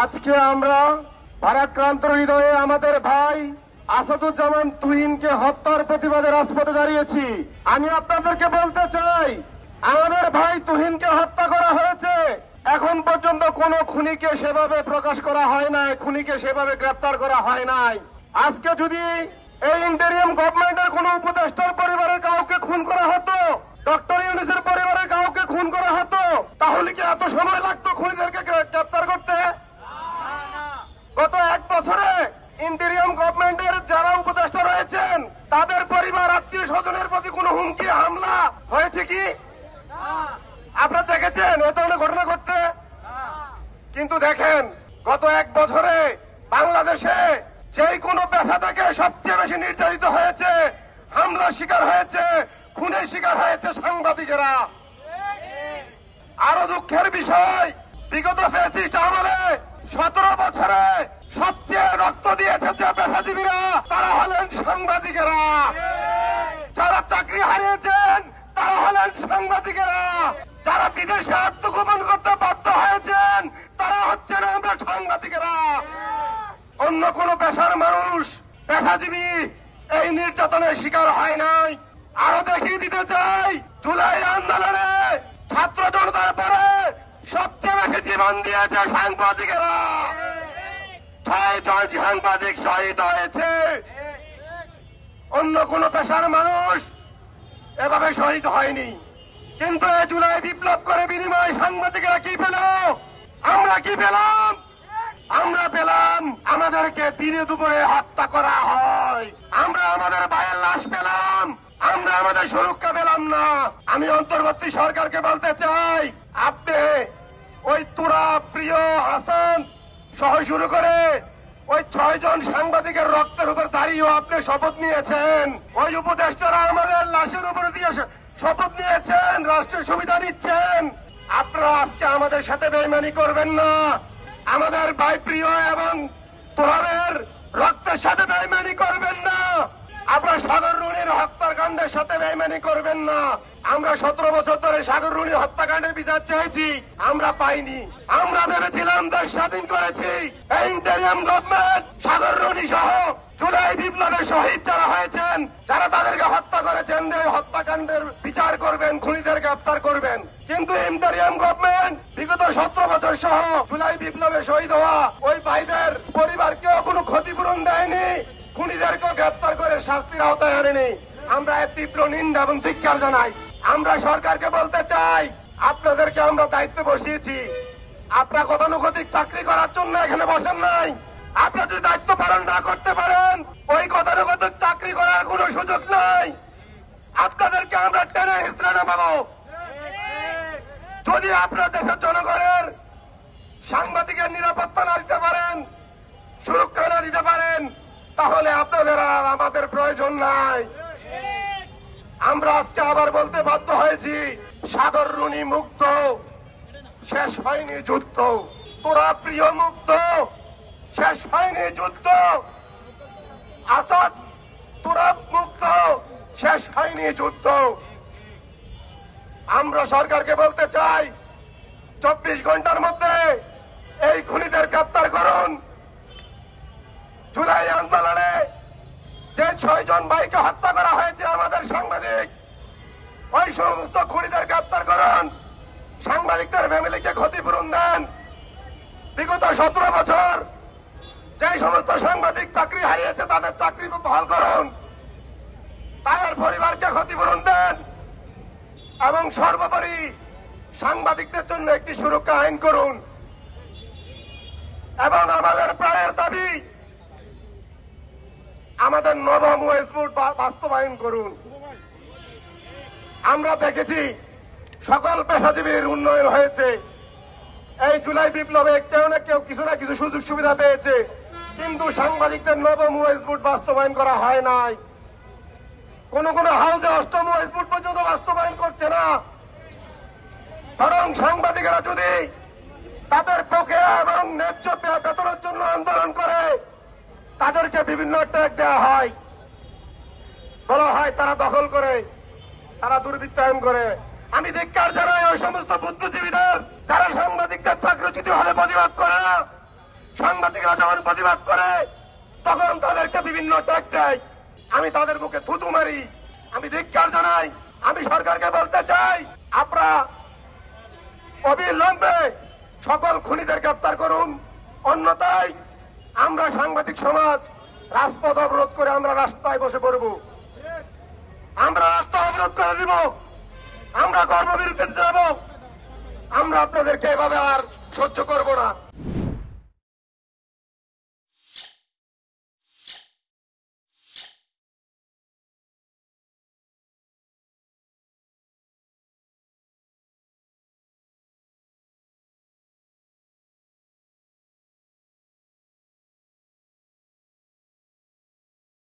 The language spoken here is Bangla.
আজকে আমরা ভারাক্রান্ত হৃদয়ে আমাদের ভাই আসাদুজ্জামান তুহিনকে হত্যার প্রতিবাদে রাজপথে দাঁড়িয়েছি। আমি আপনাদেরকে বলতে চাই, আমাদের ভাই তুহিনকে হত্যা করা হয়েছে, এখন পর্যন্ত কোনো খুনিকে সেভাবে প্রকাশ করা হয় নাই, খুনিকে সেভাবে গ্রেপ্তার করা হয় নাই। আজকে যদি এই ইন্টারিয়াম গভর্নমেন্টের কোন উপদেষ্টার পরিবারের কাউকে খুন করা হতো, ডক্টর ইউনূসের পরিবারের কাউকে খুন করা হতো, তাহলে কি এত সময় লাগতো খুনিদেরকে গ্রেপ্তার করতে? গত এক বছরে ইন্টারিয়াম গভর্নমেন্টের যারা উপদেষ্টা রয়েছেন তাদের পরিবার আত্মীয় স্বজনের প্রতি কোনো হুমকি হামলা হয়েছে কি আপনারা দেখেছেন এ ধরনের ঘটনা ঘটতে? কিন্তু দেখেন, গত এক বছরে বাংলাদেশে যেই কোনো পেশা থেকে সবচেয়ে বেশি নির্যাতিত হয়েছে, হামলার শিকার হয়েছে, খুনের শিকার হয়েছে সাংবাদিকেরা। আরো দুঃখের বিষয়, বিগত ফ্যাসিস্ট আমলে 17 বছরে সবচেয়ে রক্ত দিয়েছে যে পেশাজীবীরা, তারা হলেন সাংবাদিকেরা। যারা চাকরি হারিয়েছেন তারা হলেন সাংবাদিকেরা। যারা বিদেশে আত্মগোপন করতে বাধ্য হয়েছেন তারা হচ্ছেন আমরা সাংবাদিকেরা। অন্য কোন পেশার মানুষ, পেশাজীবী এই নির্যাতনের শিকার হয় নাই। আরো দেখিয়ে দিতে চাই, জুলাই আন্দোলনে ছাত্র জনতার পরে সবচেয়ে বেশি জীবন দিয়েছে সাংবাদিকেরা। 6 জন সাংবাদিক শহীদ হয়েছে। অন্য কোন পেশার মানুষ এভাবে শহীদ হয়নি। কিন্তু এই জুলাই বিপ্লব করে বিনিময়ে সাংবাদিকেরা কি পেল? আমরা কি পেলাম? আমরা পেলাম আমাদেরকে দিনে দুপুরে হত্যা করা হয়। আমরা আমাদের ভাইয়ের লাশ পেলাম, আমরা আমাদের সুরক্ষা পেলাম না। আমি অন্তর্বর্তী সরকারকে বলতে চাই, আপনি ওই তুরা, প্রিয়, হাসান সহ শুরু করে ওই 6 জন সাংবাদিকের রক্তের উপর দাঁড়িয়েও আপনি শপথ নিয়েছেন। ওই উপদেষ্টারা আমাদের লাশের উপরে দিয়ে শপথ নিয়েছেন, রাষ্ট্রের সুবিধা নিচ্ছেন। আপনারা আজকে আমাদের সাথে বেইমানি করবেন না। আমাদের ভাই প্রিয় এবং তোরাবের রক্তের সাথে বেইমানি করবেন না। আপনারা সাগর রুনির হত্যাকাণ্ডের সাথে বেইমানি করবেন না। আমরা 17 বছর ধরে সাগর রুনি হত্যাকাণ্ডের বিচার চাইছি, আমরা পাইনি। আমরা ভেবেছিলাম দেশ স্বাধীন করেছি। এই ইন্টারিয়াম গভর্নমেন্ট সাগর রুনি সহ জুলাই বিপ্লবে শহীদ যারা হয়েছেন, যারা তাদেরকে হত্যা করেছেন, হত্যাকাণ্ডের বিচার করবেন, খুনিদের গ্রেপ্তার করবেন। কিন্তু ইন্টারিয়াম গভর্নমেন্ট বিগত 17 বছর সহ জুলাই বিপ্লবে শহীদ হওয়া ওই ভাইদের পরিবারকেও কোনো ক্ষতিপূরণ দেয়নি, খুনিদেরকেও গ্রেপ্তার করে শাস্তির আওতায় আনেনি। আমরা এর তীব্র নিন্দা এবং ধিক্কার জানাই। আমরা সরকারকে বলতে চাই, আপনাদেরকে আমরা দায়িত্বে বসিয়েছি, আপনারা গতানুগতিক চাকরি করার জন্য এখানে বসেন নাই। আপনারা যদি দায়িত্ব পালন না করতে পারেন, ওই গতানুগতিক চাকরি করার কোনো সুযোগ নাই। আপনাদেরকে আমরা টেনে হিসড়ে নামাবো। যদি আপনারা দেশের জনগণের সাংবাদিকের নিরাপত্তা না দিতে পারেন, সুরক্ষা না দিতে পারেন, তাহলে আপনাদের আর আমাদের প্রয়োজন নাই। আমরা আজকে আবার বলতে বাধ্য হয়েছি, সাগর রুনি মুক্ত, শেষ হয়নি যুদ্ধ। তোরা প্রিয় মুক্ত, শেষ হয়নি যুদ্ধ। আসাদ তোরা মুক্ত, শেষ হয়নি যুদ্ধ। আমরা সরকারকে বলতে চাই, 24 ঘন্টার মধ্যে এই খুনিদের গ্রেপ্তার করুন। জুলাই আন্দোলনে যে 6 জন ভাইকে হত্যা করা হয়েছে আমাদের সাংবাদিক, ওই সমস্ত খুনিদের গ্রেপ্তার করুন। সাংবাদিকদের ফ্যামিলিকে ক্ষতিপূরণ দেন। বিগত 17 বছর যে সমস্ত সাংবাদিক চাকরি হারিয়েছে তাদের চাকরি বহাল করুন, তাদের পরিবারকে ক্ষতিপূরণ দেন এবং সর্বোপরি সাংবাদিকদের জন্য একটি সুরক্ষা আইন করুন। এবং আমাদের প্রায়ের দাবি, আমাদের নবম ওয়েজ বোর্ড বাস্তবায়ন করুন। আমরা দেখেছি সকল পেশাজীবীর উন্নয়ন হয়েছে। এই জুলাই বিপ্লবে কেউ না কেউ কিছু না কিছু সুযোগ সুবিধা পেয়েছে, কিন্তু সাংবাদিকদের নবম ওয়েজ বোর্ড বাস্তবায়ন করা হয় নাই। কোন কোন হাউসে 8ম ওয়েজ বোর্ড পর্যন্ত বাস্তবায়ন করছে না। বরং সাংবাদিকেরা যদি তাদের প্রক্রিয়া এবং ন্যায্য বেতনের জন্য আন্দোলন করে, তাদেরকে বিভিন্ন ট্যাগ দেওয়া হয়, বলা হয় তারা দখল করে, তারা দুর্বৃত্তায়ন করে। আমি ধিক্কার জানাই ওই সমস্ত বুদ্ধিজীবীদের যারা সাংবাদিকদের চাকরিচ্যুত হলে প্রতিবাদ করে না, সাংবাদিকরা যখন প্রতিবাদ করে তখন তাদেরকে বিভিন্ন ট্যাগ দেয়। আমি তাদের বুকে থুতু মারি, আমি ধিক্কার জানাই। আমি সরকারকে বলতে চাই, আপনারা অবিলম্বে সকল খুনিদের গ্রেপ্তার করুন, অন্যথায় আমরা সাংবাদিক সমাজ রাজপথ অবরোধ করে আমরা রাস্তায় বসে পড়ব। আমরা রাস্তা অবরোধ করে দিব, আমরা কর্মবিরতিতে যাব। আমরা আপনাদেরকে এভাবে আর সহ্য করব না।